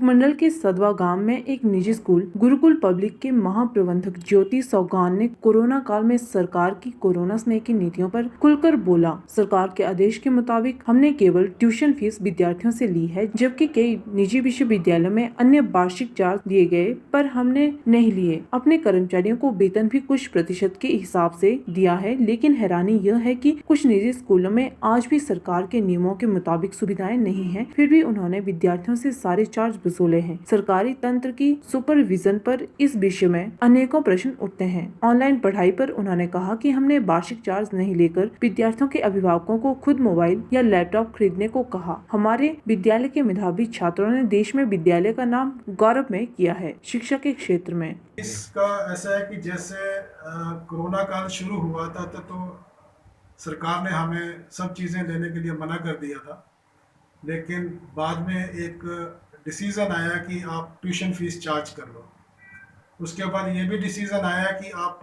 उपमंडल के सदवा गांव में एक निजी स्कूल गुरुकुल पब्लिक के महाप्रबंधक ज्योति सौगान ने कोरोना काल में सरकार की कोरोना स्नेह की नीतियों पर खुलकर बोला। सरकार के आदेश के मुताबिक हमने केवल ट्यूशन फीस विद्यार्थियों से ली है, जबकि कई निजी विश्वविद्यालयों में अन्य वार्षिक चार्ज दिए गए पर हमने नहीं लिए। अपने कर्मचारियों को वेतन भी कुछ प्रतिशत के हिसाब से दिया है, लेकिन हैरानी यह है कि कुछ निजी स्कूलों में आज भी सरकार के नियमों के मुताबिक सुविधाएं नहीं है, फिर भी उन्होंने विद्यार्थियों से सारे चार्ज वसूले हैं। सरकारी तंत्र की सुपरविजन पर इस विषय में अनेकों प्रश्न उठते हैं। ऑनलाइन पढ़ाई पर उन्होंने कहा कि हमने वार्षिक चार्ज नहीं लेकर विद्यार्थियों के अभिभावकों को खुद मोबाइल या लैपटॉप खरीदने को कहा। हमारे विद्यालय के मेधावी छात्रों ने देश में विद्यालय का नाम गौरवमय किया है। शिक्षा के क्षेत्र में इसका ऐसा है कि जैसे कोरोना काल शुरू हुआ था तो सरकार ने हमें सब चीज़ें लेने के लिए मना कर दिया था, लेकिन बाद में एक डिसीज़न आया कि आप ट्यूशन फीस चार्ज कर लो। उसके बाद ये भी डिसीज़न आया कि आप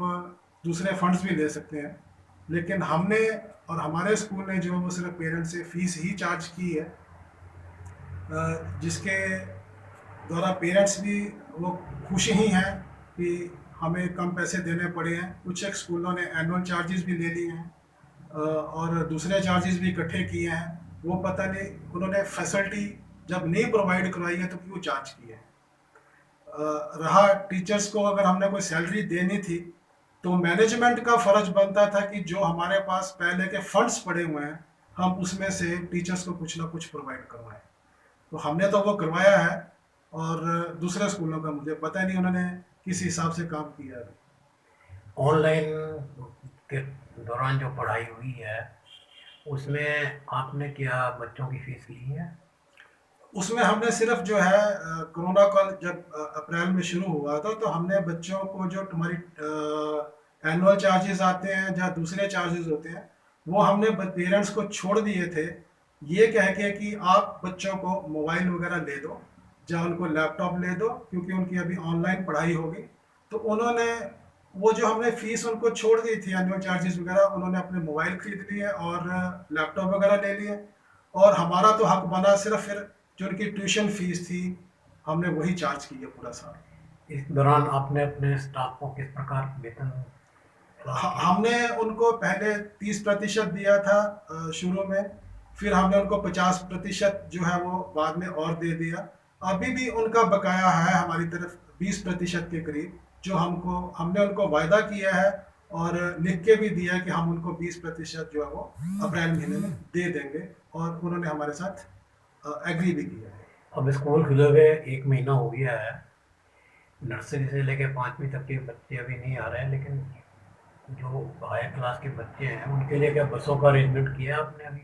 दूसरे फंड्स भी ले सकते हैं, लेकिन हमने और हमारे स्कूल ने जो वो सिर्फ पेरेंट्स से फ़ीस ही चार्ज की है, जिसके द्वारा पेरेंट्स भी वो खुश ही हैं कि हमें कम पैसे देने पड़े हैं। कुछ एक स्कूलों ने एनुअल चार्जेस भी ले लिए हैं और दूसरे चार्जेस भी इकट्ठे किए हैं। वो पता नहीं उन्होंने फैसिलिटी जब नहीं प्रोवाइड करवाई है तो क्यों चार्ज किए हैं। रहा टीचर्स को अगर हमने कोई सैलरी देनी थी तो मैनेजमेंट का फ़र्ज बनता था कि जो हमारे पास पहले के फंड्स पड़े हुए हैं हम उसमें से टीचर्स को कुछ ना कुछ प्रोवाइड करवाएं। तो हमने तो वो करवाया है और दूसरे स्कूलों का मुझे पता नहीं उन्होंने किस हिसाब से काम किया है। ऑनलाइन के दौरान जो पढ़ाई हुई है उसमें आपने क्या बच्चों की फीस ली है? उसमें हमने सिर्फ जो है कोरोना काल जब अप्रैल में शुरू हुआ था तो हमने बच्चों को जो तुम्हारी एनुअल चार्जेस आते हैं या दूसरे चार्जेस होते हैं वो हमने पेरेंट्स को छोड़ दिए थे, ये कह के कि आप बच्चों को मोबाइल वगैरह ले दो या उनको लैपटॉप ले दो क्योंकि उनकी अभी ऑनलाइन पढ़ाई होगी। तो उन्होंने वो जो हमने फ़ीस उनको छोड़ दी थी एनुअल चार्जेस वगैरह, उन्होंने अपने मोबाइल खरीद लिए और लैपटॉप वगैरह ले लिए और हमारा तो हक बना सिर्फ फिर जो उनकी ट्यूशन फीस थी हमने वही चार्ज की है पूरा साल। इस दौरान आपने अपने स्टाफ को किस प्रकार वेतन हमने उनको पहले 30% दिया था शुरू में, फिर हमने उनको 50% जो है वो बाद में और दे दिया। अभी भी उनका बकाया है हमारी तरफ 20% के करीब, जो हमने उनको वायदा किया है और लिख के भी दिया है कि हम उनको 20% जो है वो अप्रैल महीने में दे देंगे और उन्होंने हमारे साथ एग्री भी किया है। अब स्कूल खुले हुए 1 महीना हो गया है, नर्सरी से लेकर 5वीं तक के बच्चे अभी नहीं आ रहे हैं, लेकिन जो हायर क्लास के बच्चे हैं उनके लिए क्या बसों का अरेंजमेंट किया आपने? अभी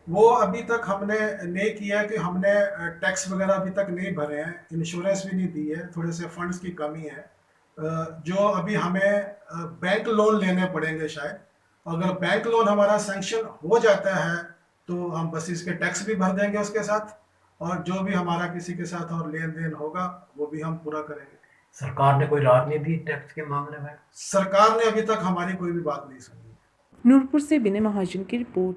वो अभी तक हमने नहीं किया कि हमने टैक्स वगैरह अभी तक नहीं भरे हैं, इंश्योरेंस भी नहीं दी है, थोड़े से फंड्स की कमी है। जो अभी हमें बैंक लोन लेने पड़ेंगे शायद। अगर बैंक लोन हमारा सैंक्शन हो जाता है तो हम बसेस के टैक्स भी भर देंगे उसके साथ, और जो भी हमारा किसी के साथ और लेन देन होगा वो भी हम पूरा करेंगे। सरकार ने कोई राहत नहीं दी टैक्स के मामले में? सरकार ने अभी तक हमारी कोई भी बात नहीं सुनी। नूरपुर से विनय महाजन की रिपोर्ट।